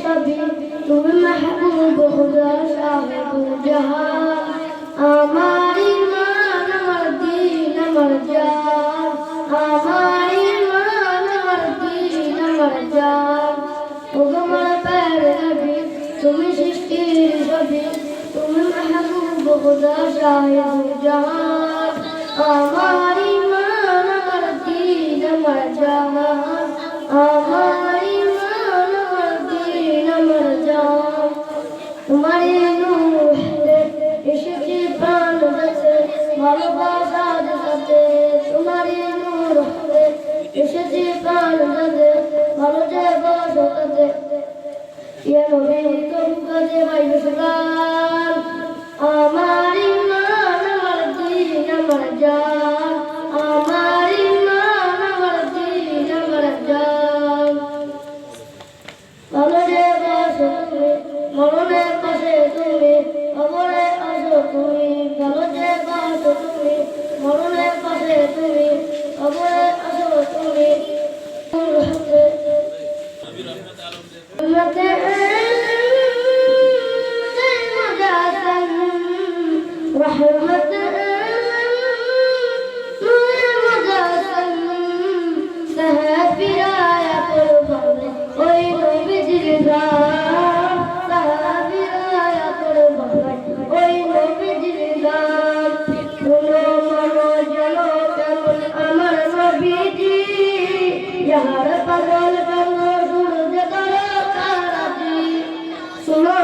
सभी तुम महबूब खुदा साहिब जहां हमारी मान मर्दीन मर जान हमारी मान मर्दीन मर जान उगमर पैर नबी तुम सृष्टिर सभी तुम महबूब खुदा साहिब जहां हमारी मान मर्दीन मर जान हमारी मान मर्दीन मर जान तुम्हारी नूह इश्क़ प्राण से ভালোবাসা দেখাতে তোমারই নূর হতে এসেছি প্রাণ দাতে ভালো যে বসতে ইয়া নবী তুম কাজে বাইবে সালাম আমার ইমান আমার দিন আমার জান আমার ইমান আমার দিন আমার জান ভালো যে বসতে মরণের পাশে তুমি খবরে আসো তুমি ভালো যে বসো তুমি মরণের পাশে তুমি খবরে আসো তুমি رحمة পাগল পাগল সূর্য তারা তারাজি শোনো